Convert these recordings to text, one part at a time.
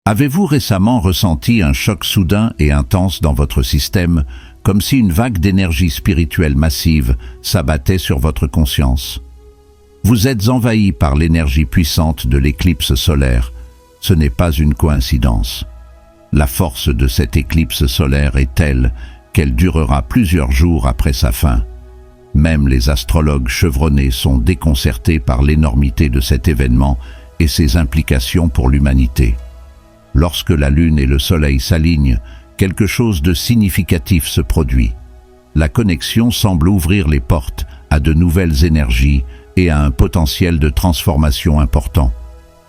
Avez-vous récemment ressenti un choc soudain et intense dans votre système, comme si une vague d'énergie spirituelle massive s'abattait sur votre conscience? Vous êtes envahi par l'énergie puissante de l'éclipse solaire. Ce n'est pas une coïncidence. La force de cette éclipse solaire est telle qu'elle durera plusieurs jours après sa fin. Même les astrologues chevronnés sont déconcertés par l'énormité de cet événement et ses implications pour l'humanité. Lorsque la Lune et le Soleil s'alignent, quelque chose de significatif se produit. La connexion semble ouvrir les portes à de nouvelles énergies et à un potentiel de transformation important.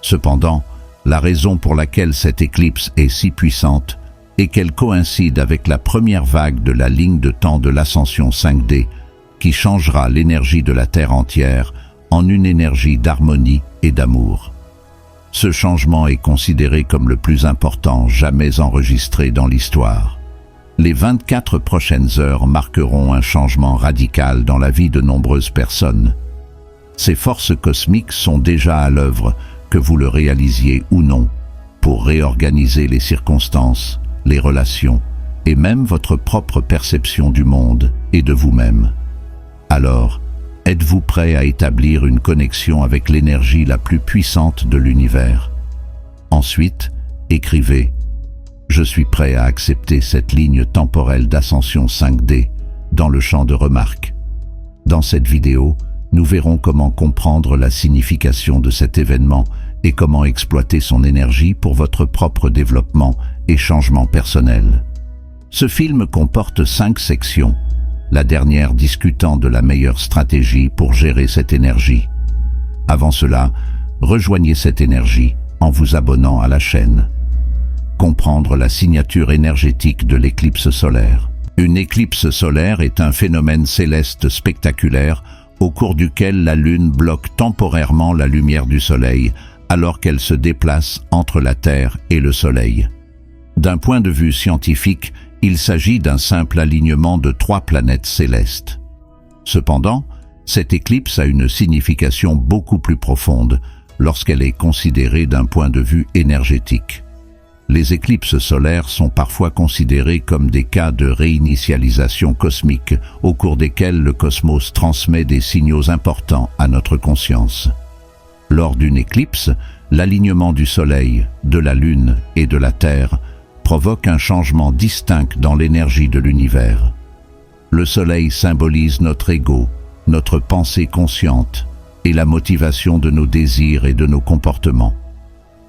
Cependant, la raison pour laquelle cette éclipse est si puissante est qu'elle coïncide avec la première vague de la ligne de temps de l'ascension 5D, qui changera l'énergie de la Terre entière en une énergie d'harmonie et d'amour. Ce changement est considéré comme le plus important jamais enregistré dans l'histoire. Les 24 prochaines heures marqueront un changement radical dans la vie de nombreuses personnes. Ces forces cosmiques sont déjà à l'œuvre, que vous le réalisiez ou non, pour réorganiser les circonstances, les relations et même votre propre perception du monde et de vous-même. Alors, êtes-vous prêt à établir une connexion avec l'énergie la plus puissante de l'univers? Ensuite, écrivez « Je suis prêt à accepter cette ligne temporelle d'ascension 5D » dans le champ de remarques. Dans cette vidéo, nous verrons comment comprendre la signification de cet événement et comment exploiter son énergie pour votre propre développement et changement personnel. Ce film comporte 5 sections, la dernière discutant de la meilleure stratégie pour gérer cette énergie. Avant cela, rejoignez cette énergie en vous abonnant à la chaîne. Comprendre la signature énergétique de l'éclipse solaire. Une éclipse solaire est un phénomène céleste spectaculaire au cours duquel la Lune bloque temporairement la lumière du Soleil alors qu'elle se déplace entre la Terre et le Soleil. D'un point de vue scientifique, il s'agit d'un simple alignement de 3 planètes célestes. Cependant, cette éclipse a une signification beaucoup plus profonde lorsqu'elle est considérée d'un point de vue énergétique. Les éclipses solaires sont parfois considérées comme des cas de réinitialisation cosmique au cours desquels le cosmos transmet des signaux importants à notre conscience. Lors d'une éclipse, l'alignement du Soleil, de la Lune et de la Terre provoque un changement distinct dans l'énergie de l'univers. Le Soleil symbolise notre ego, notre pensée consciente et la motivation de nos désirs et de nos comportements.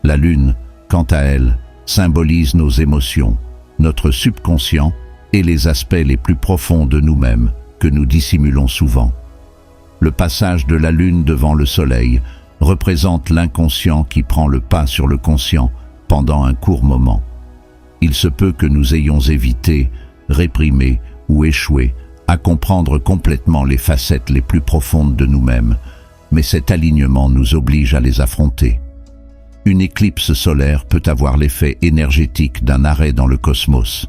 La Lune, quant à elle, symbolise nos émotions, notre subconscient et les aspects les plus profonds de nous-mêmes que nous dissimulons souvent. Le passage de la Lune devant le Soleil représente l'inconscient qui prend le pas sur le conscient pendant un court moment. Il se peut que nous ayons évité, réprimé ou échoué à comprendre complètement les facettes les plus profondes de nous-mêmes, mais cet alignement nous oblige à les affronter. Une éclipse solaire peut avoir l'effet énergétique d'un arrêt dans le cosmos.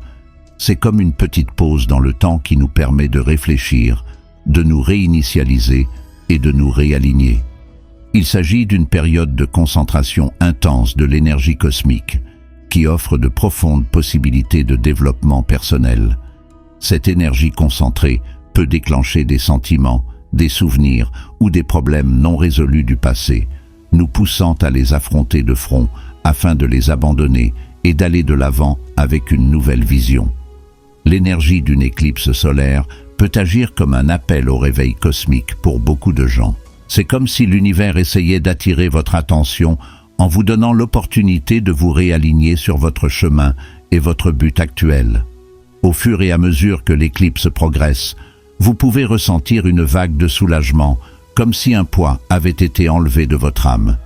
C'est comme une petite pause dans le temps qui nous permet de réfléchir, de nous réinitialiser et de nous réaligner. Il s'agit d'une période de concentration intense de l'énergie cosmique, qui offre de profondes possibilités de développement personnel. Cette énergie concentrée peut déclencher des sentiments, des souvenirs ou des problèmes non résolus du passé, nous poussant à les affronter de front afin de les abandonner et d'aller de l'avant avec une nouvelle vision. L'énergie d'une éclipse solaire peut agir comme un appel au réveil cosmique pour beaucoup de gens. C'est comme si l'univers essayait d'attirer votre attention en vous donnant l'opportunité de vous réaligner sur votre chemin et votre but actuel. Au fur et à mesure que l'éclipse progresse, vous pouvez ressentir une vague de soulagement, comme si un poids avait été enlevé de votre âme.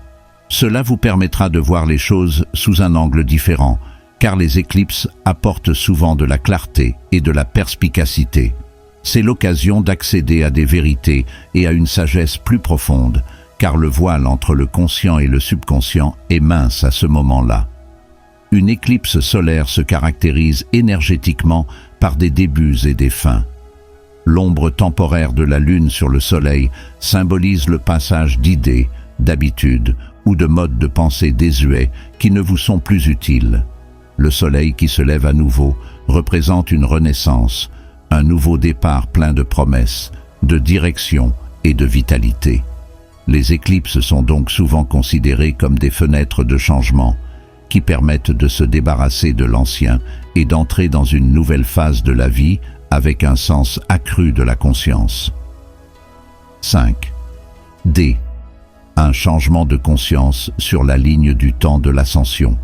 Cela vous permettra de voir les choses sous un angle différent, car les éclipses apportent souvent de la clarté et de la perspicacité. C'est l'occasion d'accéder à des vérités et à une sagesse plus profonde, car le voile entre le conscient et le subconscient est mince à ce moment-là. Une éclipse solaire se caractérise énergétiquement par des débuts et des fins. L'ombre temporaire de la Lune sur le Soleil symbolise le passage d'idées, d'habitudes ou de modes de pensée désuets qui ne vous sont plus utiles. Le soleil qui se lève à nouveau représente une renaissance, un nouveau départ plein de promesses, de direction et de vitalité. Les éclipses sont donc souvent considérées comme des fenêtres de changement qui permettent de se débarrasser de l'ancien et d'entrer dans une nouvelle phase de la vie avec un sens accru de la conscience. 5. D. Un changement de conscience sur la ligne du temps de l'ascension.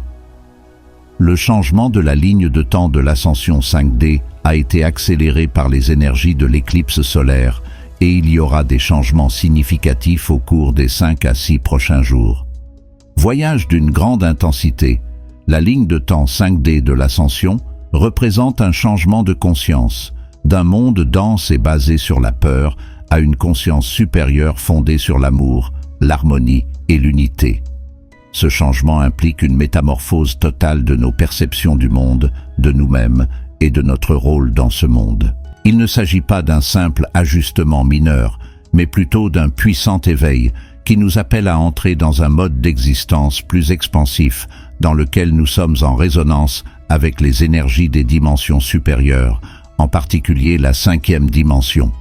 Le changement de la ligne de temps de l'ascension 5D a été accéléré par les énergies de l'éclipse solaire et il y aura des changements significatifs au cours des 5 à 6 prochains jours. Voyage d'une grande intensité, la ligne de temps 5D de l'ascension représente un changement de conscience, d'un monde dense et basé sur la peur à une conscience supérieure fondée sur l'amour, l'harmonie et l'unité. Ce changement implique une métamorphose totale de nos perceptions du monde, de nous-mêmes et de notre rôle dans ce monde. Il ne s'agit pas d'un simple ajustement mineur, mais plutôt d'un puissant éveil qui nous appelle à entrer dans un mode d'existence plus expansif, dans lequel nous sommes en résonance avec les énergies des dimensions supérieures, en particulier la 5e dimension.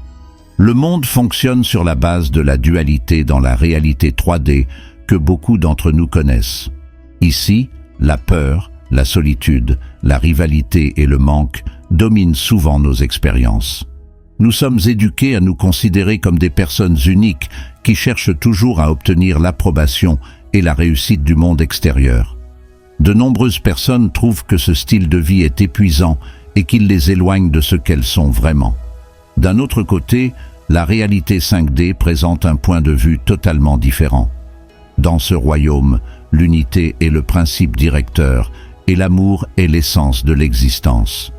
Le monde fonctionne sur la base de la dualité dans la réalité 3D que beaucoup d'entre nous connaissent. Ici, la peur, la solitude, la rivalité et le manque dominent souvent nos expériences. Nous sommes éduqués à nous considérer comme des personnes uniques qui cherchent toujours à obtenir l'approbation et la réussite du monde extérieur. De nombreuses personnes trouvent que ce style de vie est épuisant et qu'il les éloigne de ce qu'elles sont vraiment. D'un autre côté, la réalité 5D présente un point de vue totalement différent. Dans ce royaume, l'unité est le principe directeur et l'amour est l'essence de l'existence.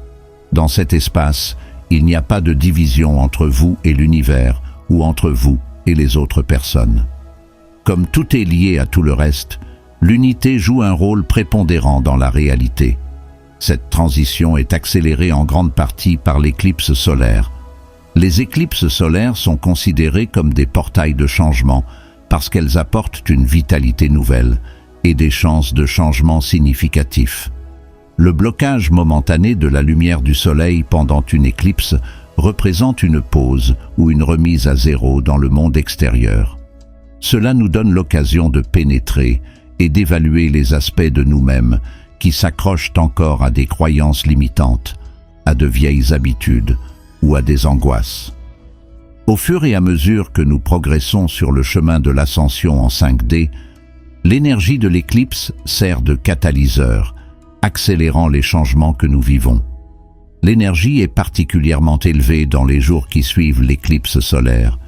Dans cet espace, il n'y a pas de division entre vous et l'univers ou entre vous et les autres personnes. Comme tout est lié à tout le reste, l'unité joue un rôle prépondérant dans la réalité. Cette transition est accélérée en grande partie par l'éclipse solaire. Les éclipses solaires sont considérées comme des portails de changement parce qu'elles apportent une vitalité nouvelle et des chances de changement significatifs. Le blocage momentané de la lumière du soleil pendant une éclipse représente une pause ou une remise à zéro dans le monde extérieur. Cela nous donne l'occasion de pénétrer et d'évaluer les aspects de nous-mêmes qui s'accrochent encore à des croyances limitantes, à de vieilles habitudes ou à des angoisses. Au fur et à mesure que nous progressons sur le chemin de l'ascension en 5D, l'énergie de l'éclipse sert de catalyseur, accélérant les changements que nous vivons. L'énergie est particulièrement élevée dans les jours qui suivent l'éclipse solaire,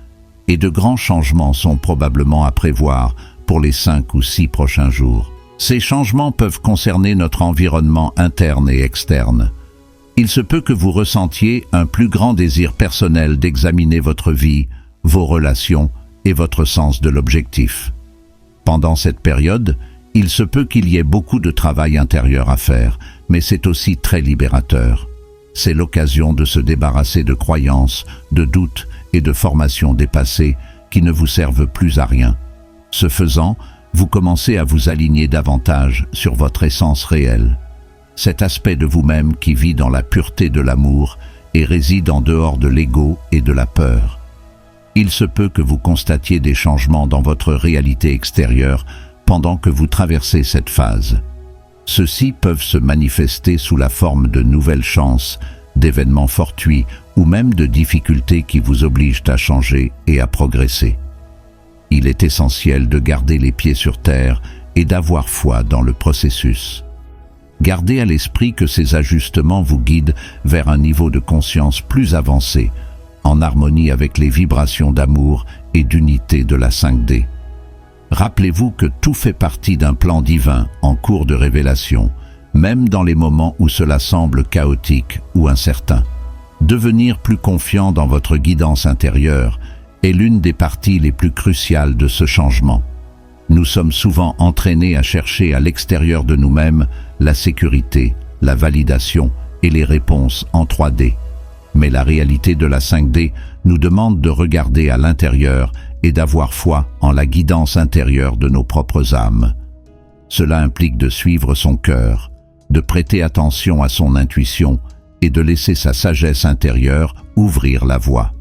et de grands changements sont probablement à prévoir pour les 5 ou 6 prochains jours. Ces changements peuvent concerner notre environnement interne et externe. Il se peut que vous ressentiez un plus grand désir personnel d'examiner votre vie, vos relations et votre sens de l'objectif. Pendant cette période, il se peut qu'il y ait beaucoup de travail intérieur à faire, mais c'est aussi très libérateur. C'est l'occasion de se débarrasser de croyances, de doutes et de formations dépassées qui ne vous servent plus à rien. Ce faisant, vous commencez à vous aligner davantage sur votre essence réelle. Cet aspect de vous-même qui vit dans la pureté de l'amour et réside en dehors de l'ego et de la peur. Il se peut que vous constatiez des changements dans votre réalité extérieure pendant que vous traversez cette phase. Ceux-ci peuvent se manifester sous la forme de nouvelles chances, d'événements fortuits ou même de difficultés qui vous obligent à changer et à progresser. Il est essentiel de garder les pieds sur terre et d'avoir foi dans le processus. Gardez à l'esprit que ces ajustements vous guident vers un niveau de conscience plus avancé, en harmonie avec les vibrations d'amour et d'unité de la 5D. Rappelez-vous que tout fait partie d'un plan divin en cours de révélation, même dans les moments où cela semble chaotique ou incertain. Devenir plus confiant dans votre guidance intérieure est l'une des parties les plus cruciales de ce changement. Nous sommes souvent entraînés à chercher à l'extérieur de nous-mêmes la sécurité, la validation et les réponses en 3D. Mais la réalité de la 5D nous demande de regarder à l'intérieur et d'avoir foi en la guidance intérieure de nos propres âmes. Cela implique de suivre son cœur, de prêter attention à son intuition et de laisser sa sagesse intérieure ouvrir la voie.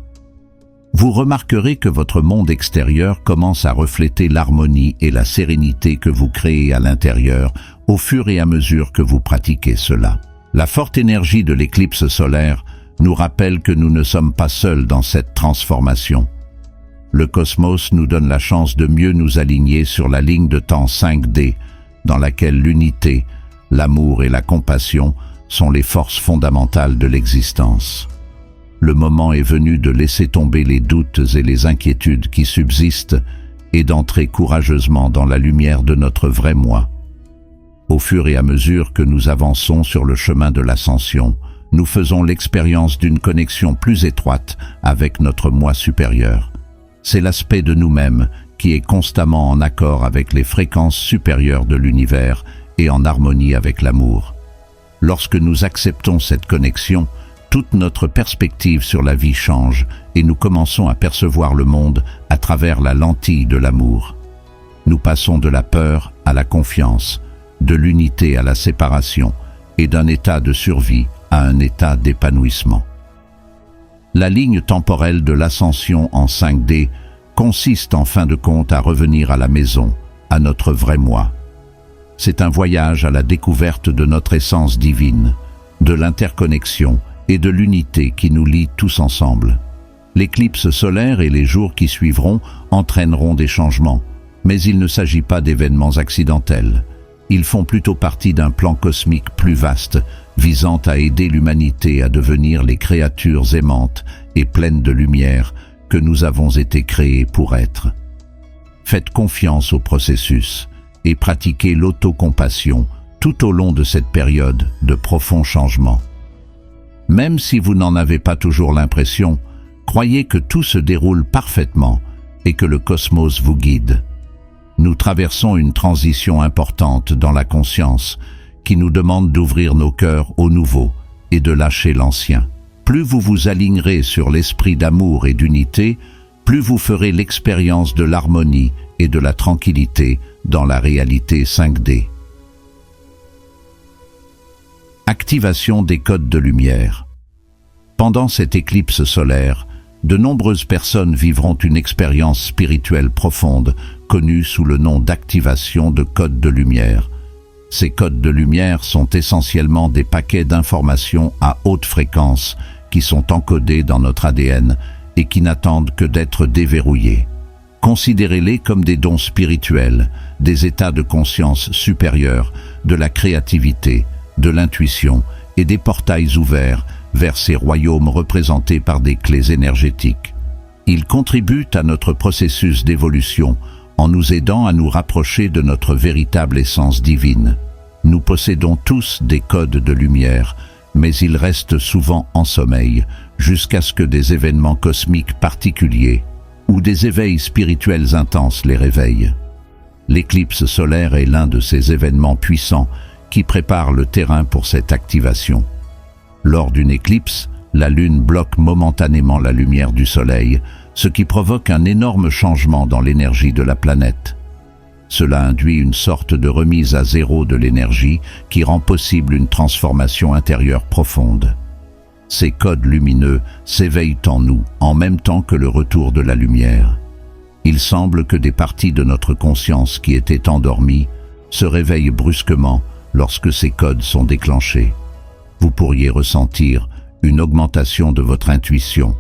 Vous remarquerez que votre monde extérieur commence à refléter l'harmonie et la sérénité que vous créez à l'intérieur au fur et à mesure que vous pratiquez cela. La forte énergie de l'éclipse solaire nous rappelle que nous ne sommes pas seuls dans cette transformation. Le cosmos nous donne la chance de mieux nous aligner sur la ligne de temps 5D, dans laquelle l'unité, l'amour et la compassion sont les forces fondamentales de l'existence. Le moment est venu de laisser tomber les doutes et les inquiétudes qui subsistent et d'entrer courageusement dans la lumière de notre vrai moi. Au fur et à mesure que nous avançons sur le chemin de l'ascension, nous faisons l'expérience d'une connexion plus étroite avec notre moi supérieur. C'est l'aspect de nous-mêmes qui est constamment en accord avec les fréquences supérieures de l'univers et en harmonie avec l'amour. Lorsque nous acceptons cette connexion, toute notre perspective sur la vie change et nous commençons à percevoir le monde à travers la lentille de l'amour. Nous passons de la peur à la confiance, de l'unité à la séparation et d'un état de survie à un état d'épanouissement. La ligne temporelle de l'ascension en 5D consiste en fin de compte à revenir à la maison, à notre vrai moi. C'est un voyage à la découverte de notre essence divine, de l'interconnexion et de l'unité qui nous lie tous ensemble. L'éclipse solaire et les jours qui suivront entraîneront des changements, mais il ne s'agit pas d'événements accidentels. Ils font plutôt partie d'un plan cosmique plus vaste, visant à aider l'humanité à devenir les créatures aimantes et pleines de lumière que nous avons été créés pour être. Faites confiance au processus et pratiquez l'autocompassion tout au long de cette période de profonds changements. Même si vous n'en avez pas toujours l'impression, croyez que tout se déroule parfaitement et que le cosmos vous guide. Nous traversons une transition importante dans la conscience qui nous demande d'ouvrir nos cœurs au nouveau et de lâcher l'ancien. Plus vous vous alignerez sur l'esprit d'amour et d'unité, plus vous ferez l'expérience de l'harmonie et de la tranquillité dans la réalité 5D. Activation des codes de lumière. Pendant cette éclipse solaire, de nombreuses personnes vivront une expérience spirituelle profonde, connue sous le nom d'activation de codes de lumière. Ces codes de lumière sont essentiellement des paquets d'informations à haute fréquence qui sont encodés dans notre ADN et qui n'attendent que d'être déverrouillés. Considérez-les comme des dons spirituels, des états de conscience supérieurs, de la créativité, de l'intuition et des portails ouverts vers ces royaumes représentés par des clés énergétiques. Ils contribuent à notre processus d'évolution en nous aidant à nous rapprocher de notre véritable essence divine. Nous possédons tous des codes de lumière, mais ils restent souvent en sommeil jusqu'à ce que des événements cosmiques particuliers ou des éveils spirituels intenses les réveillent. L'éclipse solaire est l'un de ces événements puissants qui préparent le terrain pour cette activation. Lors d'une éclipse, la Lune bloque momentanément la lumière du Soleil, ce qui provoque un énorme changement dans l'énergie de la planète. Cela induit une sorte de remise à zéro de l'énergie qui rend possible une transformation intérieure profonde. Ces codes lumineux s'éveillent en nous en même temps que le retour de la lumière. Il semble que des parties de notre conscience qui étaient endormies se réveillent brusquement lorsque ces codes sont déclenchés. Vous pourriez ressentir une augmentation de votre intuition,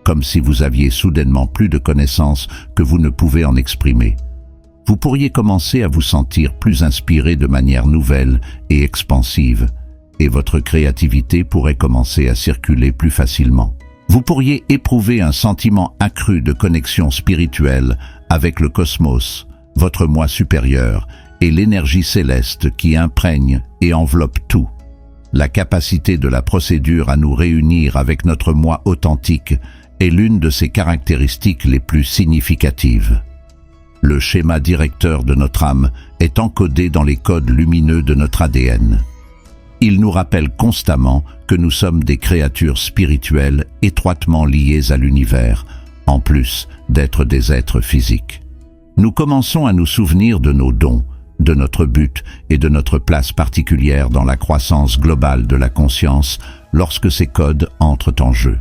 comme si vous aviez soudainement plus de connaissances que vous ne pouvez en exprimer. Vous pourriez commencer à vous sentir plus inspiré de manière nouvelle et expansive, et votre créativité pourrait commencer à circuler plus facilement. Vous pourriez éprouver un sentiment accru de connexion spirituelle avec le cosmos, votre moi supérieur, et l'énergie céleste qui imprègne et enveloppe tout. La capacité de la procédure à nous réunir avec notre moi authentique est l'une de ses caractéristiques les plus significatives. Le schéma directeur de notre âme est encodé dans les codes lumineux de notre ADN. Il nous rappelle constamment que nous sommes des créatures spirituelles étroitement liées à l'univers, en plus d'être des êtres physiques. Nous commençons à nous souvenir de nos dons, de notre but et de notre place particulière dans la croissance globale de la conscience lorsque ces codes entrent en jeu.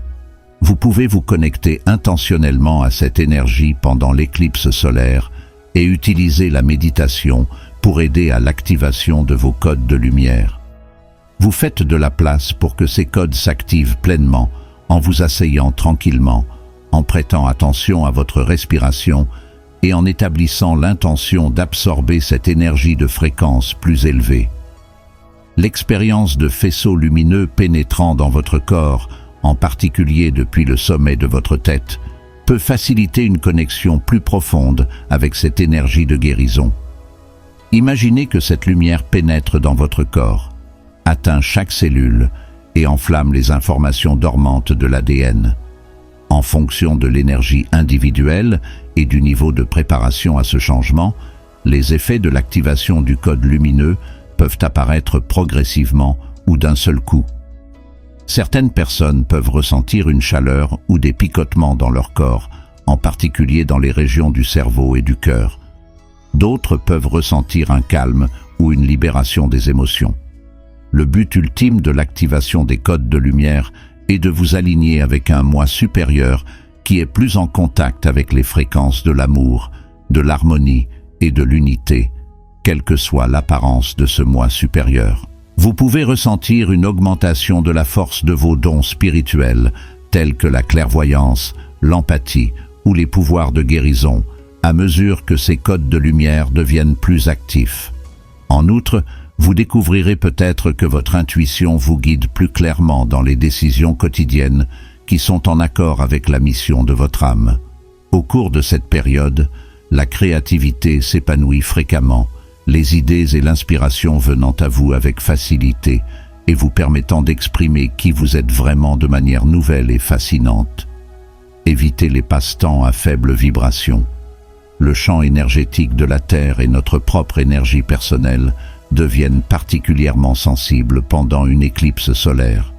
Vous pouvez vous connecter intentionnellement à cette énergie pendant l'éclipse solaire et utiliser la méditation pour aider à l'activation de vos codes de lumière. Vous faites de la place pour que ces codes s'activent pleinement en vous asseyant tranquillement, en prêtant attention à votre respiration et en établissant l'intention d'absorber cette énergie de fréquence plus élevée. L'expérience de faisceaux lumineux pénétrant dans votre corps, en particulier depuis le sommet de votre tête, peut faciliter une connexion plus profonde avec cette énergie de guérison. Imaginez que cette lumière pénètre dans votre corps, atteint chaque cellule et enflamme les informations dormantes de l'ADN. En fonction de l'énergie individuelle et du niveau de préparation à ce changement, les effets de l'activation du code lumineux peuvent apparaître progressivement ou d'un seul coup. Certaines personnes peuvent ressentir une chaleur ou des picotements dans leur corps, en particulier dans les régions du cerveau et du cœur. D'autres peuvent ressentir un calme ou une libération des émotions. Le but ultime de l'activation des codes de lumière est de vous aligner avec un moi supérieur qui est plus en contact avec les fréquences de l'amour, de l'harmonie et de l'unité, quelle que soit l'apparence de ce moi supérieur. Vous pouvez ressentir une augmentation de la force de vos dons spirituels, tels que la clairvoyance, l'empathie ou les pouvoirs de guérison, à mesure que ces codes de lumière deviennent plus actifs. En outre, vous découvrirez peut-être que votre intuition vous guide plus clairement dans les décisions quotidiennes qui sont en accord avec la mission de votre âme. Au cours de cette période, la créativité s'épanouit fréquemment, les idées et l'inspiration venant à vous avec facilité et vous permettant d'exprimer qui vous êtes vraiment de manière nouvelle et fascinante. Évitez les passe-temps à faible vibration. Le champ énergétique de la Terre et notre propre énergie personnelle deviennent particulièrement sensibles pendant une éclipse solaire.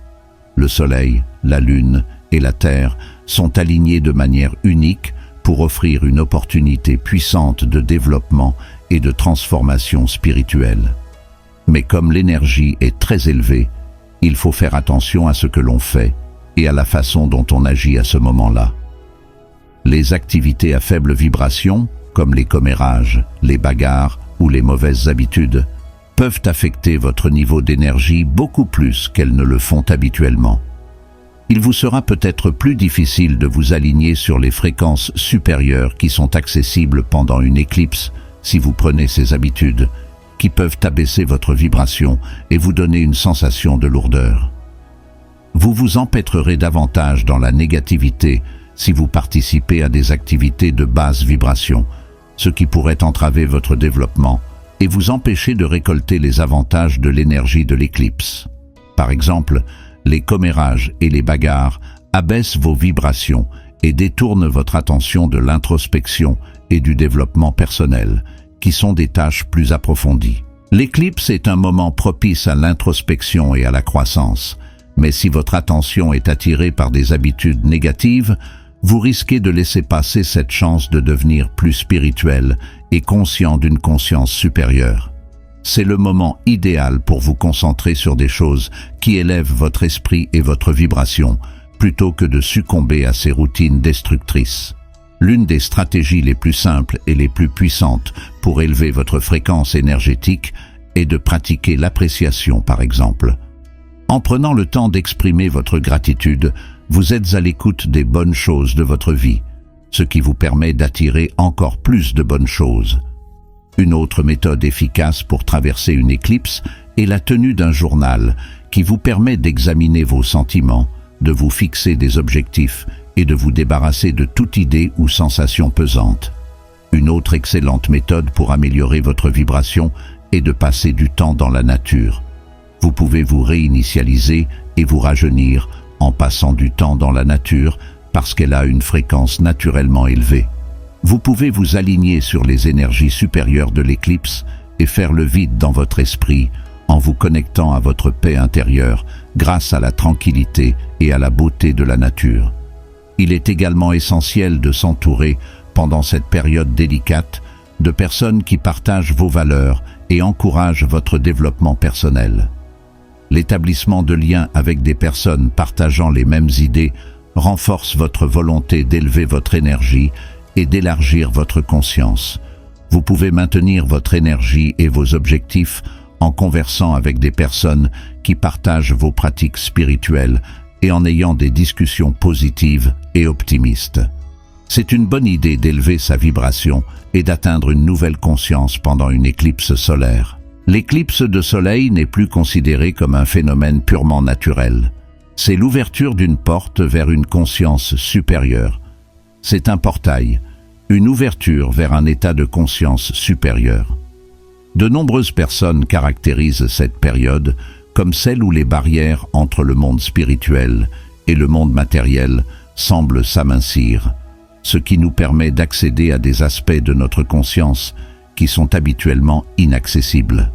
Le Soleil, la Lune et la Terre sont alignés de manière unique pour offrir une opportunité puissante de développement et de transformation spirituelle. Mais comme l'énergie est très élevée, il faut faire attention à ce que l'on fait et à la façon dont on agit à ce moment-là. Les activités à faible vibration, comme les commérages, les bagarres ou les mauvaises habitudes, peuvent affecter votre niveau d'énergie beaucoup plus qu'elles ne le font habituellement. Il vous sera peut-être plus difficile de vous aligner sur les fréquences supérieures qui sont accessibles pendant une éclipse si vous prenez ces habitudes, qui peuvent abaisser votre vibration et vous donner une sensation de lourdeur. Vous vous empêtrerez davantage dans la négativité si vous participez à des activités de basse vibration, ce qui pourrait entraver votre développement et vous empêcher de récolter les avantages de l'énergie de l'éclipse. Par exemple, les commérages et les bagarres abaissent vos vibrations et détournent votre attention de l'introspection et du développement personnel, qui sont des tâches plus approfondies. L'éclipse est un moment propice à l'introspection et à la croissance, mais si votre attention est attirée par des habitudes négatives, vous risquez de laisser passer cette chance de devenir plus spirituel et conscient d'une conscience supérieure. C'est le moment idéal pour vous concentrer sur des choses qui élèvent votre esprit et votre vibration, plutôt que de succomber à ces routines destructrices. L'une des stratégies les plus simples et les plus puissantes pour élever votre fréquence énergétique est de pratiquer l'appréciation, par exemple. En prenant le temps d'exprimer votre gratitude, vous êtes à l'écoute des bonnes choses de votre vie, ce qui vous permet d'attirer encore plus de bonnes choses. Une autre méthode efficace pour traverser une éclipse est la tenue d'un journal qui vous permet d'examiner vos sentiments, de vous fixer des objectifs et de vous débarrasser de toute idée ou sensation pesante. Une autre excellente méthode pour améliorer votre vibration est de passer du temps dans la nature. Vous pouvez vous réinitialiser et vous rajeunir en passant du temps dans la nature parce qu'elle a une fréquence naturellement élevée. Vous pouvez vous aligner sur les énergies supérieures de l'éclipse et faire le vide dans votre esprit en vous connectant à votre paix intérieure grâce à la tranquillité et à la beauté de la nature. Il est également essentiel de s'entourer, pendant cette période délicate, de personnes qui partagent vos valeurs et encouragent votre développement personnel. L'établissement de liens avec des personnes partageant les mêmes idées renforce votre volonté d'élever votre énergie et d'élargir votre conscience. Vous pouvez maintenir votre énergie et vos objectifs en conversant avec des personnes qui partagent vos pratiques spirituelles et en ayant des discussions positives et optimistes. C'est une bonne idée d'élever sa vibration et d'atteindre une nouvelle conscience pendant une éclipse solaire. L'éclipse de soleil n'est plus considérée comme un phénomène purement naturel. C'est l'ouverture d'une porte vers une conscience supérieure. C'est un portail, une ouverture vers un état de conscience supérieur. De nombreuses personnes caractérisent cette période comme celle où les barrières entre le monde spirituel et le monde matériel semblent s'amincir, ce qui nous permet d'accéder à des aspects de notre conscience qui sont habituellement inaccessibles.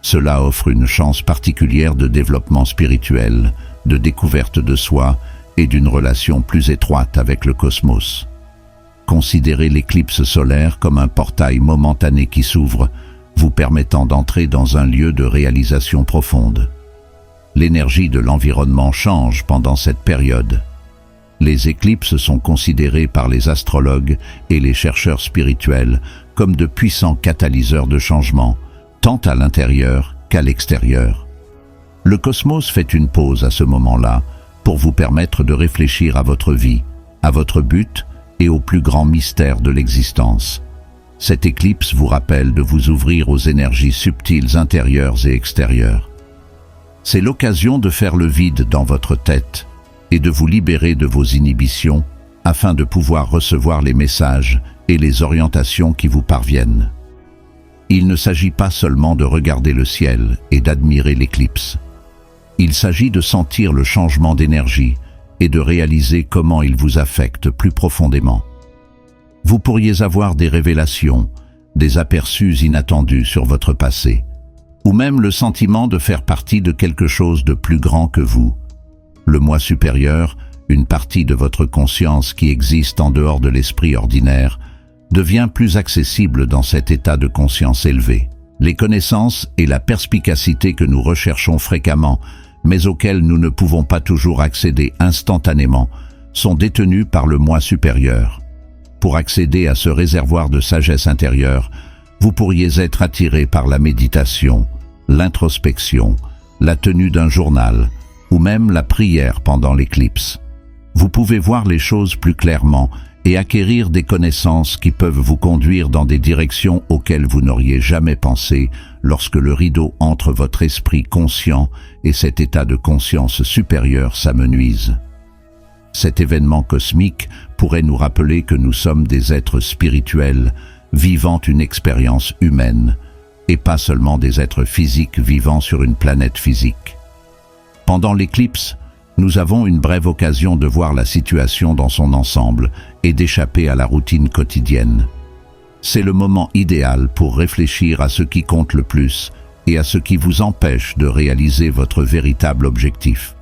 Cela offre une chance particulière de développement spirituel, de découverte de soi et d'une relation plus étroite avec le cosmos. Considérez l'éclipse solaire comme un portail momentané qui s'ouvre, vous permettant d'entrer dans un lieu de réalisation profonde. L'énergie de l'environnement change pendant cette période. Les éclipses sont considérées par les astrologues et les chercheurs spirituels comme de puissants catalyseurs de changement, tant à l'intérieur qu'à l'extérieur. Le cosmos fait une pause à ce moment-là pour vous permettre de réfléchir à votre vie, à votre but et aux plus grands mystères de l'existence. Cette éclipse vous rappelle de vous ouvrir aux énergies subtiles intérieures et extérieures. C'est l'occasion de faire le vide dans votre tête et de vous libérer de vos inhibitions afin de pouvoir recevoir les messages et les orientations qui vous parviennent. Il ne s'agit pas seulement de regarder le ciel et d'admirer l'éclipse. Il s'agit de sentir le changement d'énergie et de réaliser comment il vous affecte plus profondément. Vous pourriez avoir des révélations, des aperçus inattendus sur votre passé, ou même le sentiment de faire partie de quelque chose de plus grand que vous. Le moi supérieur, une partie de votre conscience qui existe en dehors de l'esprit ordinaire, devient plus accessible dans cet état de conscience élevé. Les connaissances et la perspicacité que nous recherchons fréquemment, mais auxquelles nous ne pouvons pas toujours accéder instantanément, sont détenues par le moi supérieur. Pour accéder à ce réservoir de sagesse intérieure, vous pourriez être attiré par la méditation, l'introspection, la tenue d'un journal, ou même la prière pendant l'éclipse. Vous pouvez voir les choses plus clairement et acquérir des connaissances qui peuvent vous conduire dans des directions auxquelles vous n'auriez jamais pensé lorsque le rideau entre votre esprit conscient et cet état de conscience supérieure s'amenuise. Cet événement cosmique pourrait nous rappeler que nous sommes des êtres spirituels vivant une expérience humaine et pas seulement des êtres physiques vivant sur une planète physique. Pendant l'éclipse, nous avons une brève occasion de voir la situation dans son ensemble et d'échapper à la routine quotidienne. C'est le moment idéal pour réfléchir à ce qui compte le plus et à ce qui vous empêche de réaliser votre véritable objectif.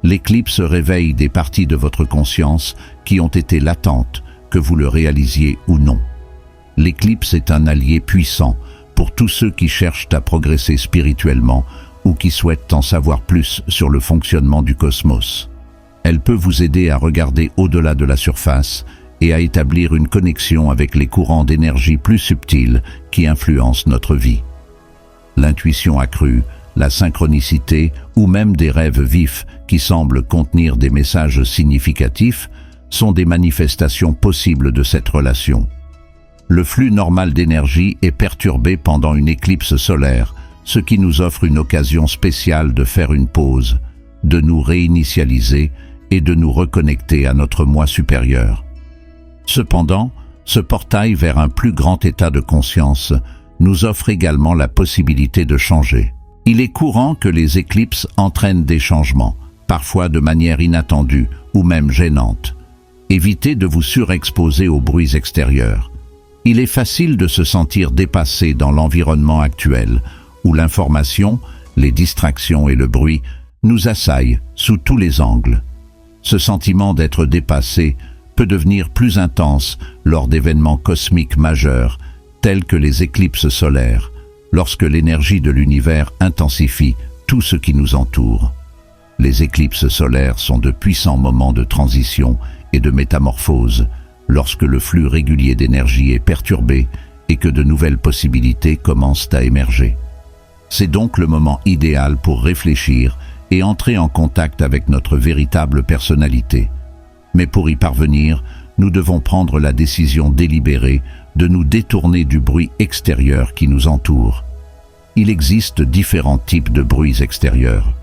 L'éclipse réveille des parties de votre conscience qui ont été latentes, que vous le réalisiez ou non. L'éclipse est un allié puissant pour tous ceux qui cherchent à progresser spirituellement ou qui souhaitent en savoir plus sur le fonctionnement du cosmos. Elle peut vous aider à regarder au-delà de la surface et à établir une connexion avec les courants d'énergie plus subtils qui influencent notre vie. L'intuition accrue, la synchronicité ou même des rêves vifs qui semblent contenir des messages significatifs sont des manifestations possibles de cette relation. Le flux normal d'énergie est perturbé pendant une éclipse solaire, ce qui nous offre une occasion spéciale de faire une pause, de nous réinitialiser et de nous reconnecter à notre moi supérieur. Cependant, ce portail vers un plus grand état de conscience nous offre également la possibilité de changer. Il est courant que les éclipses entraînent des changements, parfois de manière inattendue ou même gênante. Évitez de vous surexposer aux bruits extérieurs. Il est facile de se sentir dépassé dans l'environnement actuel, où l'information, les distractions et le bruit nous assaillent sous tous les angles. Ce sentiment d'être dépassé peut devenir plus intense lors d'événements cosmiques majeurs, tels que les éclipses solaires, lorsque l'énergie de l'univers intensifie tout ce qui nous entoure. Les éclipses solaires sont de puissants moments de transition et de métamorphose, lorsque le flux régulier d'énergie est perturbé et que de nouvelles possibilités commencent à émerger. C'est donc le moment idéal pour réfléchir et entrer en contact avec notre véritable personnalité. Mais pour y parvenir, nous devons prendre la décision délibérée de nous détourner du bruit extérieur qui nous entoure. Il existe différents types de bruits extérieurs.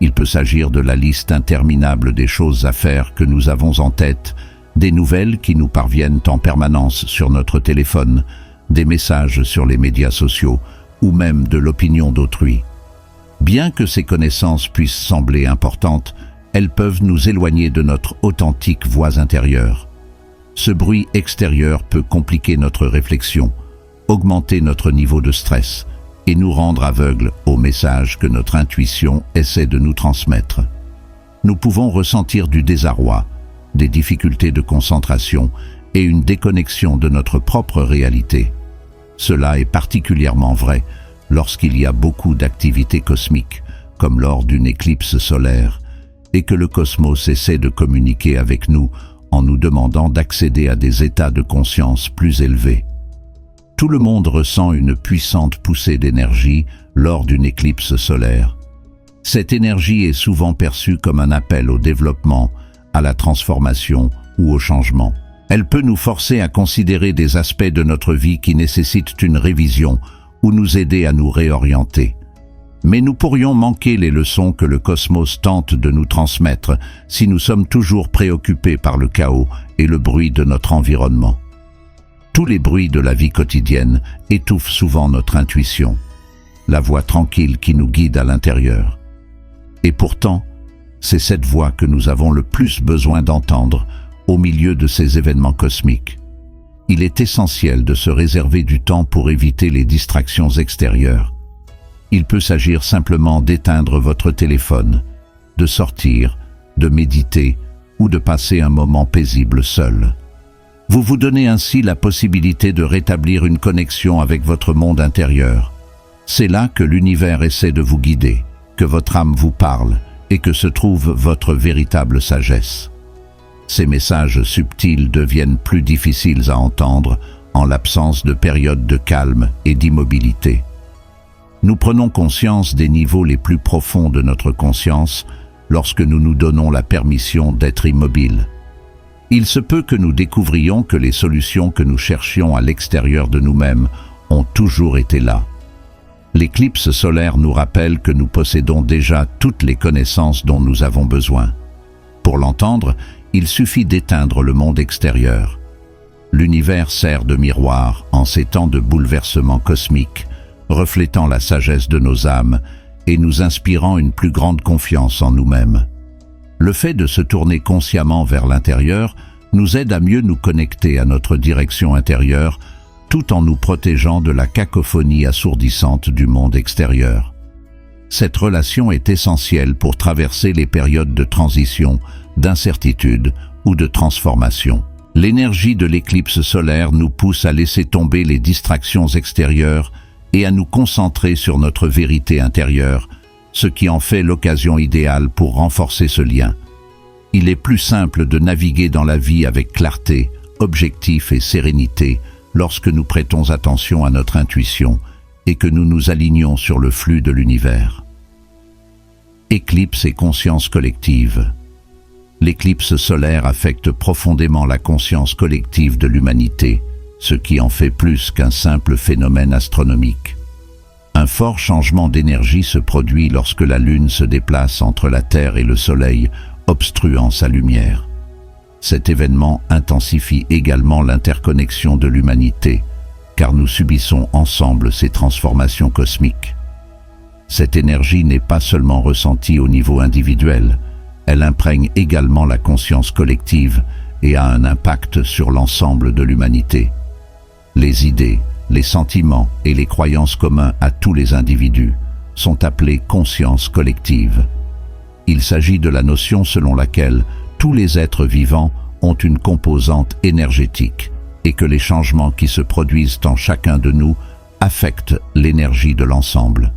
Il peut s'agir de la liste interminable des choses à faire que nous avons en tête, des nouvelles qui nous parviennent en permanence sur notre téléphone, des messages sur les médias sociaux ou même de l'opinion d'autrui. Bien que ces connaissances puissent sembler importantes, elles peuvent nous éloigner de notre authentique voix intérieure. Ce bruit extérieur peut compliquer notre réflexion, augmenter notre niveau de stress et nous rendre aveugles aux messages que notre intuition essaie de nous transmettre. Nous pouvons ressentir du désarroi, des difficultés de concentration et une déconnexion de notre propre réalité. Cela est particulièrement vrai lorsqu'il y a beaucoup d'activités cosmiques, comme lors d'une éclipse solaire, et que le cosmos essaie de communiquer avec nous en nous demandant d'accéder à des états de conscience plus élevés. Tout le monde ressent une puissante poussée d'énergie lors d'une éclipse solaire. Cette énergie est souvent perçue comme un appel au développement, à la transformation ou au changement. Elle peut nous forcer à considérer des aspects de notre vie qui nécessitent une révision ou nous aider à nous réorienter. Mais nous pourrions manquer les leçons que le cosmos tente de nous transmettre si nous sommes toujours préoccupés par le chaos et le bruit de notre environnement. Tous les bruits de la vie quotidienne étouffent souvent notre intuition, la voix tranquille qui nous guide à l'intérieur. Et pourtant, c'est cette voix que nous avons le plus besoin d'entendre au milieu de ces événements cosmiques. Il est essentiel de se réserver du temps pour éviter les distractions extérieures. Il peut s'agir simplement d'éteindre votre téléphone, de sortir, de méditer ou de passer un moment paisible seul. Vous vous donnez ainsi la possibilité de rétablir une connexion avec votre monde intérieur. C'est là que l'univers essaie de vous guider, que votre âme vous parle et que se trouve votre véritable sagesse. Ces messages subtils deviennent plus difficiles à entendre en l'absence de périodes de calme et d'immobilité. Nous prenons conscience des niveaux les plus profonds de notre conscience lorsque nous nous donnons la permission d'être immobiles. Il se peut que nous découvrions que les solutions que nous cherchions à l'extérieur de nous-mêmes ont toujours été là. L'éclipse solaire nous rappelle que nous possédons déjà toutes les connaissances dont nous avons besoin. Pour l'entendre, il suffit d'éteindre le monde extérieur. L'univers sert de miroir en ces temps de bouleversements cosmiques, reflétant la sagesse de nos âmes et nous inspirant une plus grande confiance en nous-mêmes. Le fait de se tourner consciemment vers l'intérieur nous aide à mieux nous connecter à notre direction intérieure, tout en nous protégeant de la cacophonie assourdissante du monde extérieur. Cette relation est essentielle pour traverser les périodes de transition, d'incertitude ou de transformation. L'énergie de l'éclipse solaire nous pousse à laisser tomber les distractions extérieures et à nous concentrer sur notre vérité intérieure, ce qui en fait l'occasion idéale pour renforcer ce lien. Il est plus simple de naviguer dans la vie avec clarté, objectif et sérénité lorsque nous prêtons attention à notre intuition et que nous nous alignons sur le flux de l'univers. Éclipse et conscience collective. L'éclipse solaire affecte profondément la conscience collective de l'humanité, ce qui en fait plus qu'un simple phénomène astronomique. Un fort changement d'énergie se produit lorsque la Lune se déplace entre la Terre et le Soleil, obstruant sa lumière. Cet événement intensifie également l'interconnexion de l'humanité, car nous subissons ensemble ces transformations cosmiques. Cette énergie n'est pas seulement ressentie au niveau individuel, elle imprègne également la conscience collective et a un impact sur l'ensemble de l'humanité. Les idées, les sentiments et les croyances communs à tous les individus sont appelés conscience collective. Il s'agit de la notion selon laquelle tous les êtres vivants ont une composante énergétique et que les changements qui se produisent en chacun de nous affectent l'énergie de l'ensemble.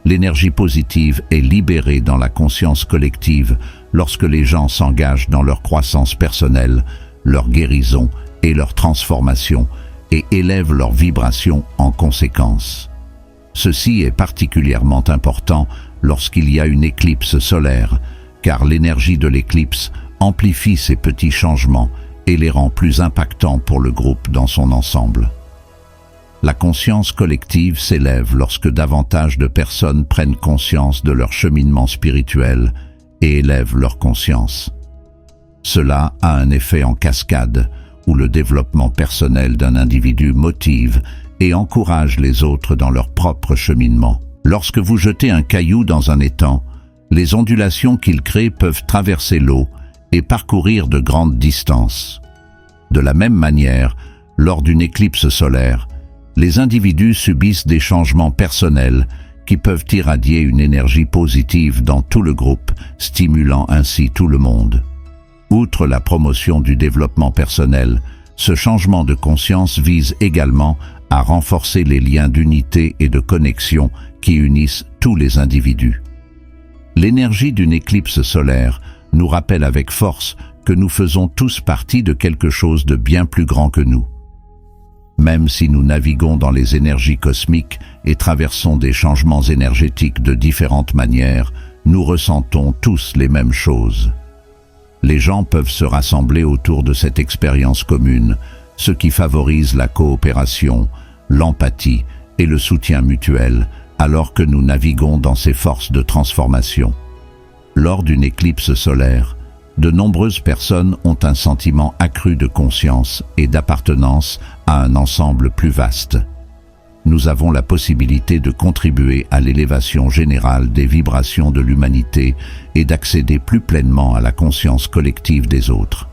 L'énergie positive est libérée dans la conscience collective lorsque les gens s'engagent dans leur croissance personnelle, leur guérison et leur transformation et élèvent leur vibration en conséquence. Ceci est particulièrement important lorsqu'il y a une éclipse solaire, car l'énergie de l'éclipse amplifie ces petits changements et les rend plus impactants pour le groupe dans son ensemble. La conscience collective s'élève lorsque davantage de personnes prennent conscience de leur cheminement spirituel et élèvent leur conscience. Cela a un effet en cascade, où le développement personnel d'un individu motive et encourage les autres dans leur propre cheminement. Lorsque vous jetez un caillou dans un étang, les ondulations qu'il crée peuvent traverser l'eau et parcourir de grandes distances. De la même manière, lors d'une éclipse solaire, les individus subissent des changements personnels qui peuvent irradier une énergie positive dans tout le groupe, stimulant ainsi tout le monde. Outre la promotion du développement personnel, ce changement de conscience vise également à renforcer les liens d'unité et de connexion qui unissent tous les individus. L'énergie d'une éclipse solaire nous rappelle avec force que nous faisons tous partie de quelque chose de bien plus grand que nous. Même si nous naviguons dans les énergies cosmiques et traversons des changements énergétiques de différentes manières, nous ressentons tous les mêmes choses. Les gens peuvent se rassembler autour de cette expérience commune, ce qui favorise la coopération, l'empathie et le soutien mutuel, alors que nous naviguons dans ces forces de transformation. Lors d'une éclipse solaire, de nombreuses personnes ont un sentiment accru de conscience et d'appartenance à un ensemble plus vaste. Nous avons la possibilité de contribuer à l'élévation générale des vibrations de l'humanité et d'accéder plus pleinement à la conscience collective des autres.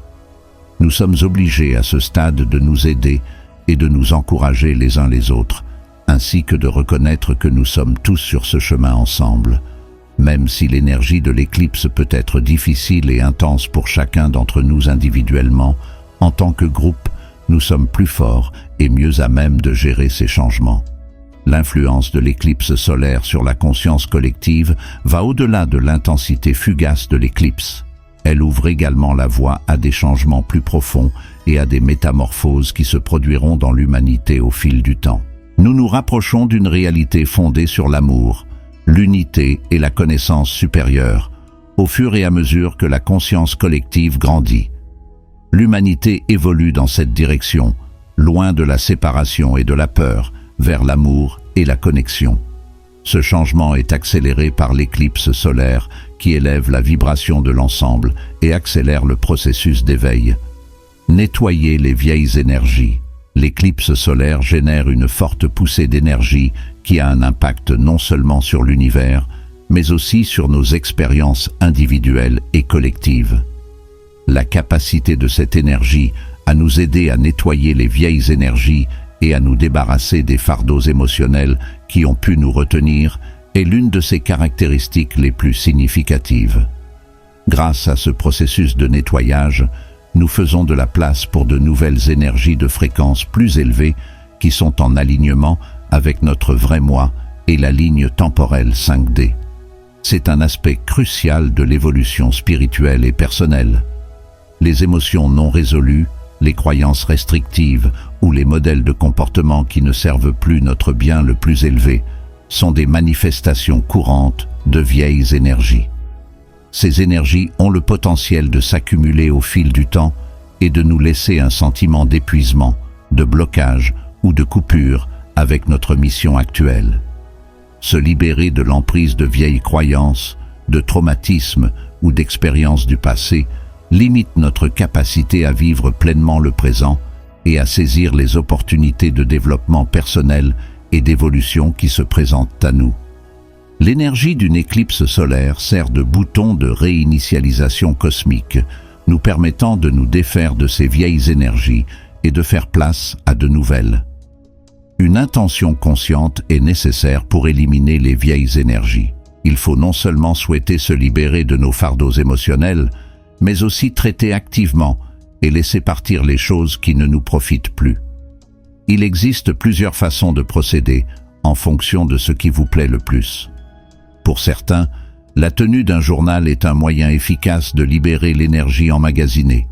Nous sommes obligés à ce stade de nous aider et de nous encourager les uns les autres, ainsi que de reconnaître que nous sommes tous sur ce chemin ensemble. Même si l'énergie de l'éclipse peut être difficile et intense pour chacun d'entre nous individuellement, en tant que groupe, nous sommes plus forts et mieux à même de gérer ces changements. L'influence de l'éclipse solaire sur la conscience collective va au-delà de l'intensité fugace de l'éclipse. Elle ouvre également la voie à des changements plus profonds et à des métamorphoses qui se produiront dans l'humanité au fil du temps. Nous nous rapprochons d'une réalité fondée sur l'amour, l'unité et la connaissance supérieure, au fur et à mesure que la conscience collective grandit. L'humanité évolue dans cette direction, loin de la séparation et de la peur, vers l'amour et la connexion. Ce changement est accéléré par l'éclipse solaire qui élève la vibration de l'ensemble et accélère le processus d'éveil. Nettoyer les vieilles énergies. L'éclipse solaire génère une forte poussée d'énergie qui a un impact non seulement sur l'univers, mais aussi sur nos expériences individuelles et collectives. La capacité de cette énergie à nous aider à nettoyer les vieilles énergies et à nous débarrasser des fardeaux émotionnels qui ont pu nous retenir est l'une de ses caractéristiques les plus significatives. Grâce à ce processus de nettoyage, nous faisons de la place pour de nouvelles énergies de fréquence plus élevées qui sont en alignement avec notre vrai moi et la ligne temporelle 5D. C'est un aspect crucial de l'évolution spirituelle et personnelle. Les émotions non résolues, les croyances restrictives ou les modèles de comportement qui ne servent plus notre bien le plus élevé sont des manifestations courantes de vieilles énergies. Ces énergies ont le potentiel de s'accumuler au fil du temps et de nous laisser un sentiment d'épuisement, de blocage ou de coupure avec notre mission actuelle. Se libérer de l'emprise de vieilles croyances, de traumatismes ou d'expériences du passé limite notre capacité à vivre pleinement le présent et à saisir les opportunités de développement personnel et d'évolution qui se présentent à nous. L'énergie d'une éclipse solaire sert de bouton de réinitialisation cosmique, nous permettant de nous défaire de ces vieilles énergies et de faire place à de nouvelles. Une intention consciente est nécessaire pour éliminer les vieilles énergies. Il faut non seulement souhaiter se libérer de nos fardeaux émotionnels, mais aussi traiter activement et laisser partir les choses qui ne nous profitent plus. Il existe plusieurs façons de procéder en fonction de ce qui vous plaît le plus. Pour certains, la tenue d'un journal est un moyen efficace de libérer l'énergie emmagasinée.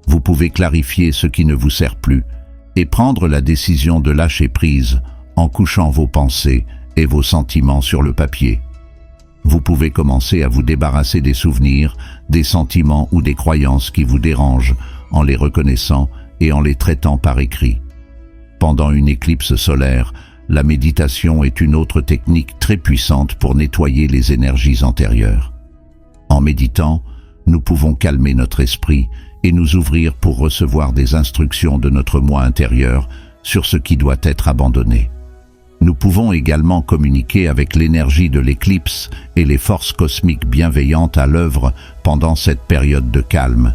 Vous pouvez clarifier ce qui ne vous sert plus et prendre la décision de lâcher prise en couchant vos pensées et vos sentiments sur le papier. Vous pouvez commencer à vous débarrasser des souvenirs, des sentiments ou des croyances qui vous dérangent en les reconnaissant et en les traitant par écrit. Pendant une éclipse solaire, la méditation est une autre technique très puissante pour nettoyer les énergies antérieures. En méditant, nous pouvons calmer notre esprit et nous ouvrir pour recevoir des instructions de notre moi intérieur sur ce qui doit être abandonné. Nous pouvons également communiquer avec l'énergie de l'éclipse et les forces cosmiques bienveillantes à l'œuvre pendant cette période de calme.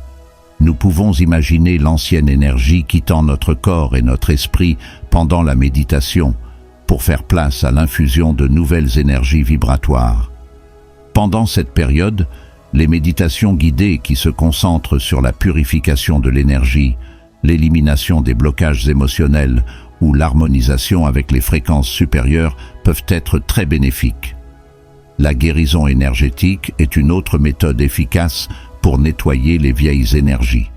Nous pouvons imaginer l'ancienne énergie quittant notre corps et notre esprit pendant la méditation pour faire place à l'infusion de nouvelles énergies vibratoires. Pendant cette période, les méditations guidées qui se concentrent sur la purification de l'énergie, l'élimination des blocages émotionnels ou l'harmonisation avec les fréquences supérieures peuvent être très bénéfiques. La guérison énergétique est une autre méthode efficace pour nettoyer les vieilles énergies.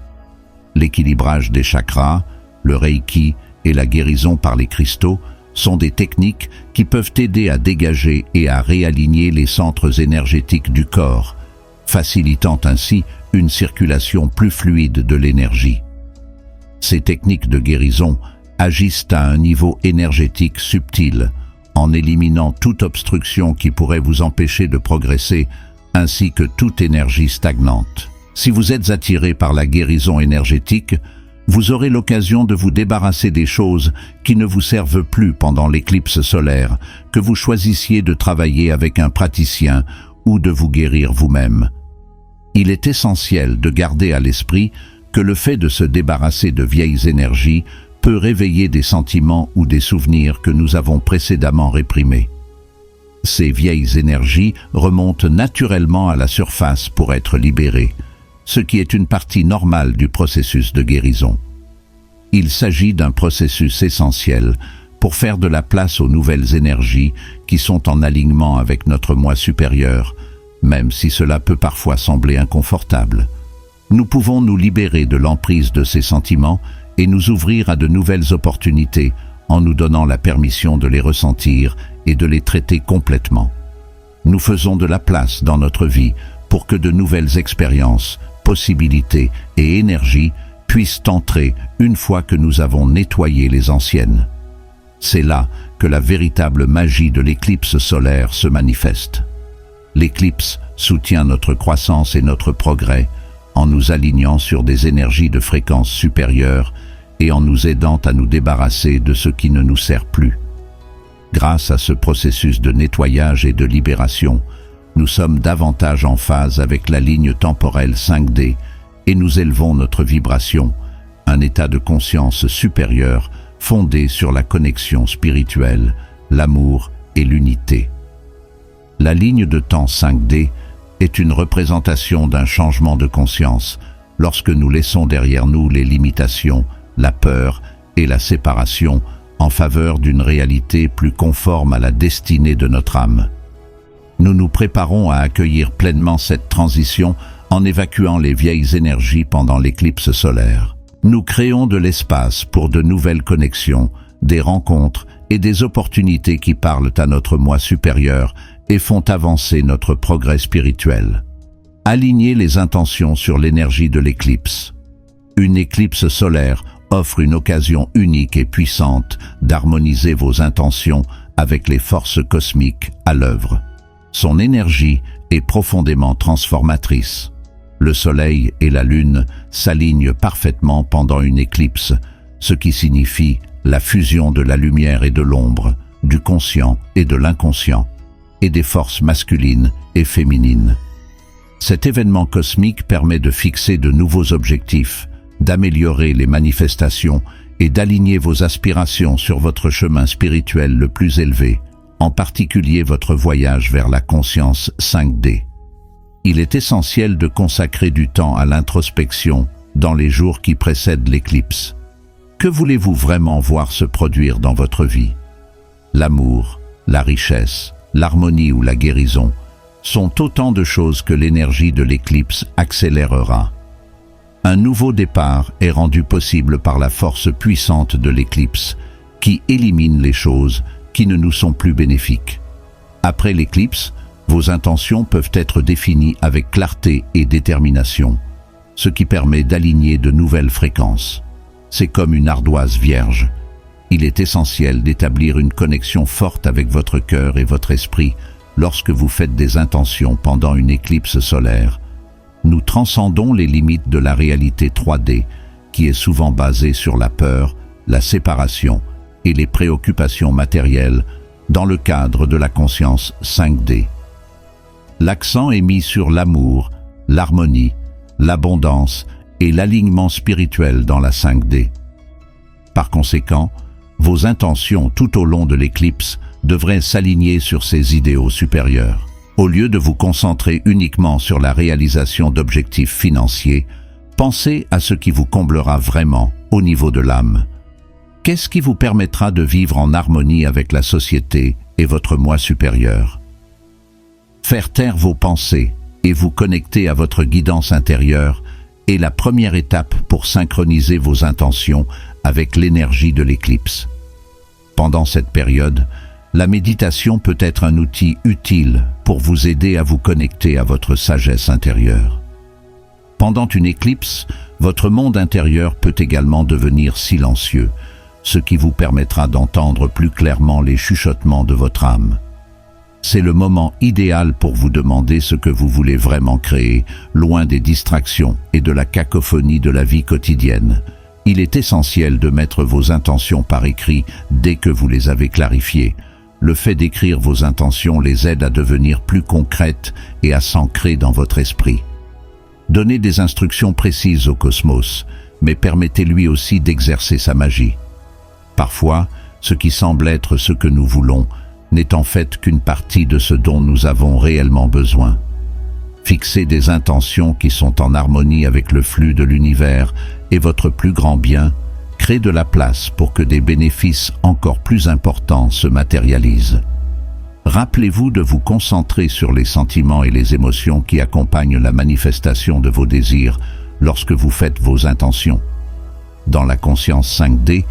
L'équilibrage des chakras, le reiki et la guérison par les cristaux sont des techniques qui peuvent aider à dégager et à réaligner les centres énergétiques du corps, facilitant ainsi une circulation plus fluide de l'énergie. Ces techniques de guérison agissent à un niveau énergétique subtil, en éliminant toute obstruction qui pourrait vous empêcher de progresser, ainsi que toute énergie stagnante. Si vous êtes attiré par la guérison énergétique, vous aurez l'occasion de vous débarrasser des choses qui ne vous servent plus pendant l'éclipse solaire, que vous choisissiez de travailler avec un praticien ou de vous guérir vous-même. Il est essentiel de garder à l'esprit que le fait de se débarrasser de vieilles énergies peut réveiller des sentiments ou des souvenirs que nous avons précédemment réprimés. Ces vieilles énergies remontent naturellement à la surface pour être libérées, ce qui est une partie normale du processus de guérison. Il s'agit d'un processus essentiel pour faire de la place aux nouvelles énergies qui sont en alignement avec notre moi supérieur, même si cela peut parfois sembler inconfortable. Nous pouvons nous libérer de l'emprise de ces sentiments et nous ouvrir à de nouvelles opportunités en nous donnant la permission de les ressentir et de les traiter complètement. Nous faisons de la place dans notre vie pour que de nouvelles expériences, possibilités et énergies puissent entrer une fois que nous avons nettoyé les anciennes. C'est là que la véritable magie de l'éclipse solaire se manifeste. L'éclipse soutient notre croissance et notre progrès en nous alignant sur des énergies de fréquence supérieure et en nous aidant à nous débarrasser de ce qui ne nous sert plus. Grâce à ce processus de nettoyage et de libération, nous sommes davantage en phase avec la ligne temporelle 5D et nous élevons notre vibration, un état de conscience supérieur fondé sur la connexion spirituelle, l'amour et l'unité. La ligne de temps 5D est une représentation d'un changement de conscience lorsque nous laissons derrière nous les limitations, la peur et la séparation en faveur d'une réalité plus conforme à la destinée de notre âme. Nous nous préparons à accueillir pleinement cette transition en évacuant les vieilles énergies pendant l'éclipse solaire. Nous créons de l'espace pour de nouvelles connexions, des rencontres et des opportunités qui parlent à notre moi supérieur et font avancer notre progrès spirituel. Alignez les intentions sur l'énergie de l'éclipse. Une éclipse solaire offre une occasion unique et puissante d'harmoniser vos intentions avec les forces cosmiques à l'œuvre. Son énergie est profondément transformatrice. Le Soleil et la Lune s'alignent parfaitement pendant une éclipse, ce qui signifie la fusion de la lumière et de l'ombre, du conscient et de l'inconscient, et des forces masculines et féminines. Cet événement cosmique permet de fixer de nouveaux objectifs, d'améliorer les manifestations et d'aligner vos aspirations sur votre chemin spirituel le plus élevé, en particulier votre voyage vers la conscience 5D. Il est essentiel de consacrer du temps à l'introspection dans les jours qui précèdent l'éclipse. Que voulez-vous vraiment voir se produire dans votre vie? L'amour, la richesse, l'harmonie ou la guérison sont autant de choses que l'énergie de l'éclipse accélérera. Un nouveau départ est rendu possible par la force puissante de l'éclipse, qui élimine les choses qui ne nous sont plus bénéfiques. Après l'éclipse, vos intentions peuvent être définies avec clarté et détermination, ce qui permet d'aligner de nouvelles fréquences. C'est comme une ardoise vierge. Il est essentiel d'établir une connexion forte avec votre cœur et votre esprit lorsque vous faites des intentions pendant une éclipse solaire. Nous transcendons les limites de la réalité 3D, qui est souvent basée sur la peur, la séparation et les préoccupations matérielles dans le cadre de la conscience 5D. L'accent est mis sur l'amour, l'harmonie, l'abondance et l'alignement spirituel dans la 5D. Par conséquent, vos intentions tout au long de l'éclipse devraient s'aligner sur ces idéaux supérieurs. Au lieu de vous concentrer uniquement sur la réalisation d'objectifs financiers, pensez à ce qui vous comblera vraiment au niveau de l'âme. Qu'est-ce qui vous permettra de vivre en harmonie avec la société et votre moi supérieur? Faire taire vos pensées et vous connecter à votre guidance intérieure est la première étape pour synchroniser vos intentions avec l'énergie de l'éclipse. Pendant cette période, la méditation peut être un outil utile pour vous aider à vous connecter à votre sagesse intérieure. Pendant une éclipse, votre monde intérieur peut également devenir silencieux, ce qui vous permettra d'entendre plus clairement les chuchotements de votre âme. C'est le moment idéal pour vous demander ce que vous voulez vraiment créer, loin des distractions et de la cacophonie de la vie quotidienne. Il est essentiel de mettre vos intentions par écrit dès que vous les avez clarifiées. Le fait d'écrire vos intentions les aide à devenir plus concrètes et à s'ancrer dans votre esprit. Donnez des instructions précises au cosmos, mais permettez-lui aussi d'exercer sa magie. Parfois, ce qui semble être ce que nous voulons n'est en fait qu'une partie de ce dont nous avons réellement besoin. Fixez des intentions qui sont en harmonie avec le flux de l'univers et votre plus grand bien. Crée de la place pour que des bénéfices encore plus importants se matérialisent. Rappelez-vous de vous concentrer sur les sentiments et les émotions qui accompagnent la manifestation de vos désirs lorsque vous faites vos intentions. Dans la conscience 5D,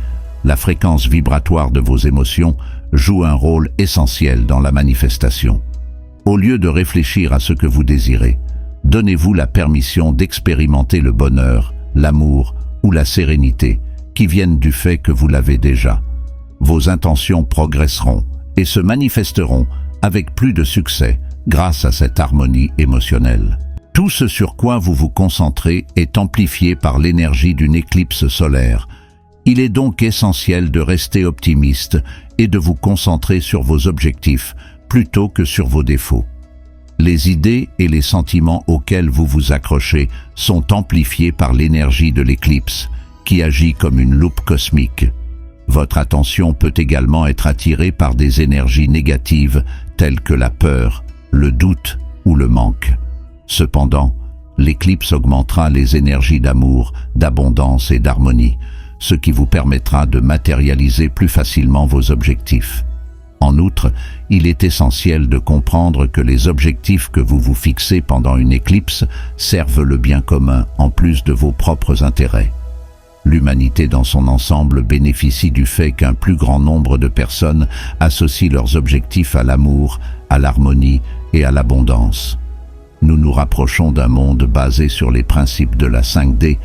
la fréquence vibratoire de vos émotions joue un rôle essentiel dans la manifestation. Au lieu de réfléchir à ce que vous désirez, donnez-vous la permission d'expérimenter le bonheur, l'amour ou la sérénité qui viennent du fait que vous l'avez déjà. Vos intentions progresseront et se manifesteront avec plus de succès grâce à cette harmonie émotionnelle. Tout ce sur quoi vous vous concentrez est amplifié par l'énergie d'une éclipse solaire. Il est donc essentiel de rester optimiste et de vous concentrer sur vos objectifs plutôt que sur vos défauts. Les idées et les sentiments auxquels vous vous accrochez sont amplifiés par l'énergie de l'éclipse, qui agit comme une loupe cosmique. Votre attention peut également être attirée par des énergies négatives telles que la peur, le doute ou le manque. Cependant, l'éclipse augmentera les énergies d'amour, d'abondance et d'harmonie, ce qui vous permettra de matérialiser plus facilement vos objectifs. En outre, il est essentiel de comprendre que les objectifs que vous vous fixez pendant une éclipse servent le bien commun en plus de vos propres intérêts. L'humanité dans son ensemble bénéficie du fait qu'un plus grand nombre de personnes associent leurs objectifs à l'amour, à l'harmonie et à l'abondance. Nous nous rapprochons d'un monde basé sur les principes de la 5D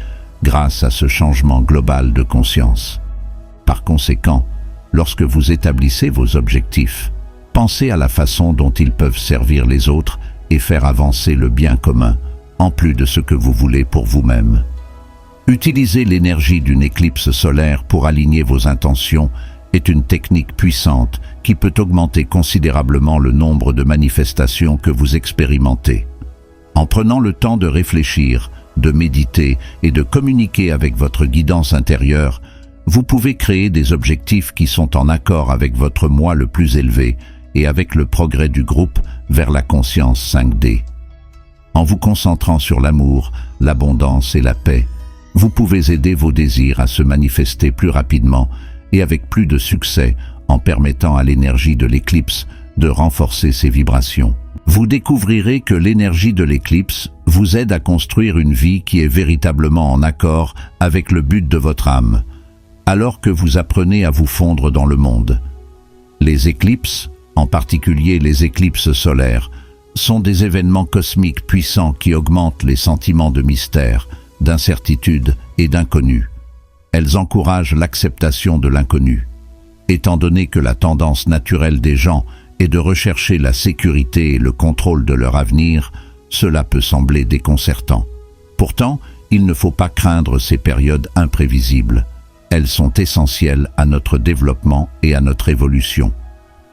grâce à ce changement global de conscience. Par conséquent, lorsque vous établissez vos objectifs, pensez à la façon dont ils peuvent servir les autres et faire avancer le bien commun, en plus de ce que vous voulez pour vous-même. Utiliser l'énergie d'une éclipse solaire pour aligner vos intentions est une technique puissante qui peut augmenter considérablement le nombre de manifestations que vous expérimentez. En prenant le temps de réfléchir, de méditer et de communiquer avec votre guidance intérieure, Vous pouvez créer des objectifs qui sont en accord avec votre moi le plus élevé et avec le progrès du groupe vers la conscience 5D. En vous concentrant sur l'amour, l'abondance et la paix, vous pouvez aider vos désirs à se manifester plus rapidement et avec plus de succès en permettant à l'énergie de l'éclipse de renforcer ses vibrations. Vous découvrirez que l'énergie de l'éclipse vous aide à construire une vie qui est véritablement en accord avec le but de votre âme, alors que vous apprenez à vous fondre dans le monde. Les éclipses, en particulier les éclipses solaires, sont des événements cosmiques puissants qui augmentent les sentiments de mystère, d'incertitude et d'inconnu. Elles encouragent l'acceptation de l'inconnu. Étant donné que la tendance naturelle des gens est de rechercher la sécurité et le contrôle de leur avenir, cela peut sembler déconcertant. Pourtant, il ne faut pas craindre ces périodes imprévisibles. Elles sont essentielles à notre développement et à notre évolution.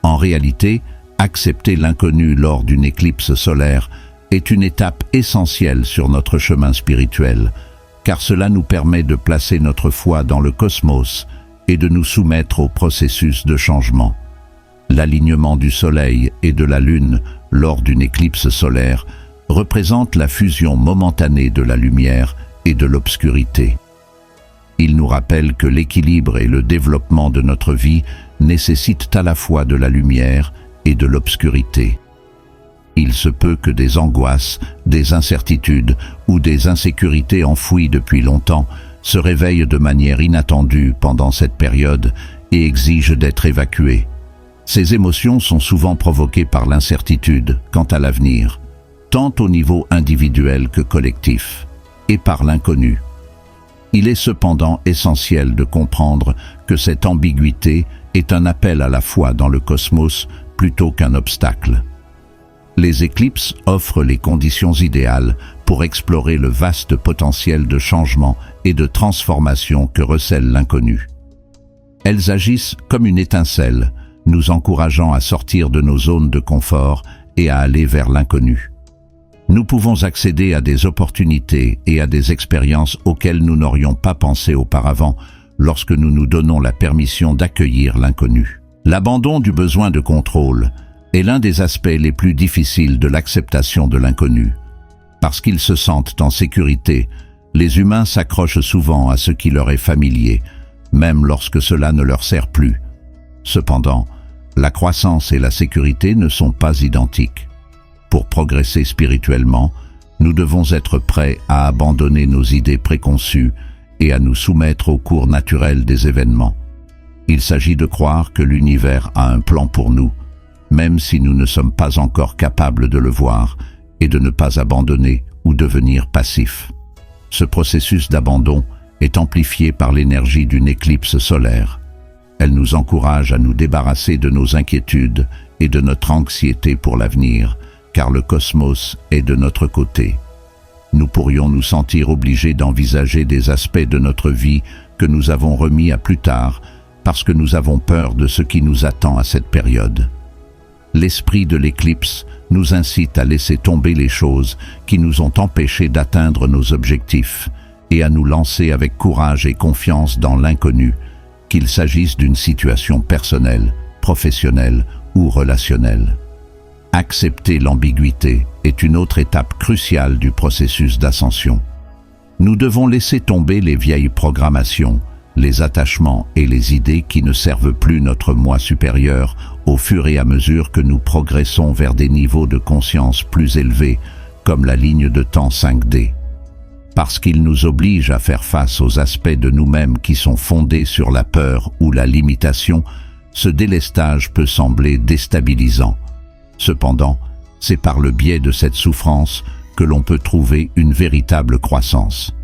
En réalité, accepter l'inconnu lors d'une éclipse solaire est une étape essentielle sur notre chemin spirituel, car cela nous permet de placer notre foi dans le cosmos et de nous soumettre au processus de changement. L'alignement du Soleil et de la Lune lors d'une éclipse solaire représente la fusion momentanée de la lumière et de l'obscurité. Il nous rappelle que l'équilibre et le développement de notre vie nécessitent à la fois de la lumière et de l'obscurité. Il se peut que des angoisses, des incertitudes ou des insécurités enfouies depuis longtemps se réveillent de manière inattendue pendant cette période et exigent d'être évacuées. Ces émotions sont souvent provoquées par l'incertitude quant à l'avenir, tant au niveau individuel que collectif, et par l'inconnu. Il est cependant essentiel de comprendre que cette ambiguïté est un appel à la foi dans le cosmos plutôt qu'un obstacle. Les éclipses offrent les conditions idéales pour explorer le vaste potentiel de changement et de transformation que recèle l'inconnu. Elles agissent comme une étincelle, nous encourageant à sortir de nos zones de confort et à aller vers l'inconnu. Nous pouvons accéder à des opportunités et à des expériences auxquelles nous n'aurions pas pensé auparavant lorsque nous nous donnons la permission d'accueillir l'inconnu. L'abandon du besoin de contrôle est l'un des aspects les plus difficiles de l'acceptation de l'inconnu. Parce qu'ils se sentent en sécurité, les humains s'accrochent souvent à ce qui leur est familier, même lorsque cela ne leur sert plus. Cependant, la croissance et la sécurité ne sont pas identiques. Pour progresser spirituellement, nous devons être prêts à abandonner nos idées préconçues et à nous soumettre au cours naturel des événements. Il s'agit de croire que l'univers a un plan pour nous, même si nous ne sommes pas encore capables de le voir, et de ne pas abandonner ou devenir passifs. Ce processus d'abandon est amplifié par l'énergie d'une éclipse solaire. Elle nous encourage à nous débarrasser de nos inquiétudes et de notre anxiété pour l'avenir, car le cosmos est de notre côté. Nous pourrions nous sentir obligés d'envisager des aspects de notre vie que nous avons remis à plus tard, parce que nous avons peur de ce qui nous attend à cette période. L'esprit de l'éclipse nous incite à laisser tomber les choses qui nous ont empêchés d'atteindre nos objectifs et à nous lancer avec courage et confiance dans l'inconnu, qu'il s'agisse d'une situation personnelle, professionnelle ou relationnelle. Accepter l'ambiguïté est une autre étape cruciale du processus d'ascension. Nous devons laisser tomber les vieilles programmations, les attachements et les idées qui ne servent plus notre moi supérieur au fur et à mesure que nous progressons vers des niveaux de conscience plus élevés, comme la ligne de temps 5D. Parce qu'il nous oblige à faire face aux aspects de nous-mêmes qui sont fondés sur la peur ou la limitation, ce délestage peut sembler déstabilisant. Cependant, c'est par le biais de cette souffrance que l'on peut trouver une véritable croissance.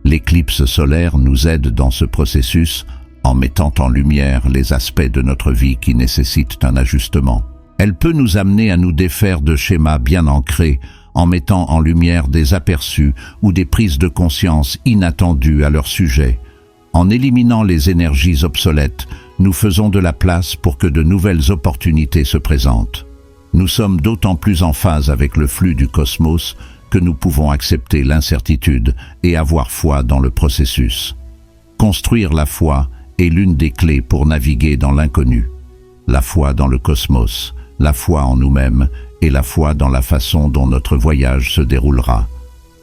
L'éclipse solaire nous aide dans ce processus en mettant en lumière les aspects de notre vie qui nécessitent un ajustement. Elle peut nous amener à nous défaire de schémas bien ancrés en mettant en lumière des aperçus ou des prises de conscience inattendues à leur sujet. En éliminant les énergies obsolètes, nous faisons de la place pour que de nouvelles opportunités se présentent. Nous sommes d'autant plus en phase avec le flux du cosmos que nous pouvons accepter l'incertitude et avoir foi dans le processus. Construire la foi est l'une des clés pour naviguer dans l'inconnu. La foi dans le cosmos, la foi en nous-mêmes et la foi dans la façon dont notre voyage se déroulera.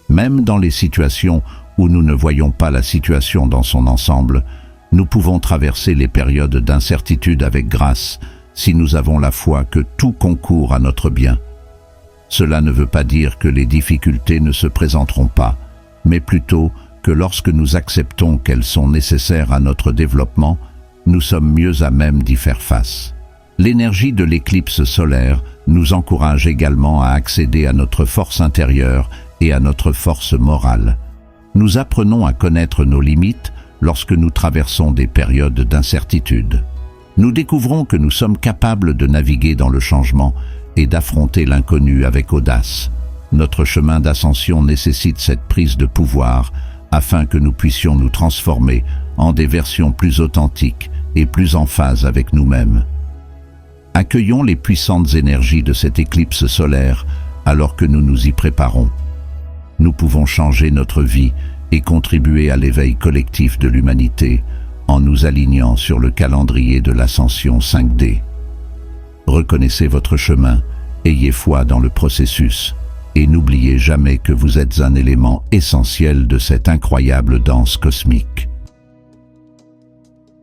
Même dans les situations où nous ne voyons pas la situation dans son ensemble, nous pouvons traverser les périodes d'incertitude avec grâce si nous avons la foi que tout concourt à notre bien. Cela ne veut pas dire que les difficultés ne se présenteront pas, mais plutôt que lorsque nous acceptons qu'elles sont nécessaires à notre développement, nous sommes mieux à même d'y faire face. L'énergie de l'éclipse solaire nous encourage également à accéder à notre force intérieure et à notre force morale. Nous apprenons à connaître nos limites lorsque nous traversons des périodes d'incertitude. Nous découvrons que nous sommes capables de naviguer dans le changement et d'affronter l'inconnu avec audace. Notre chemin d'ascension nécessite cette prise de pouvoir afin que nous puissions nous transformer en des versions plus authentiques et plus en phase avec nous-mêmes. Accueillons les puissantes énergies de cette éclipse solaire alors que nous nous y préparons. Nous pouvons changer notre vie et contribuer à l'éveil collectif de l'humanité en nous alignant sur le calendrier de l'ascension 5D. Reconnaissez votre chemin, ayez foi dans le processus et n'oubliez jamais que vous êtes un élément essentiel de cette incroyable danse cosmique.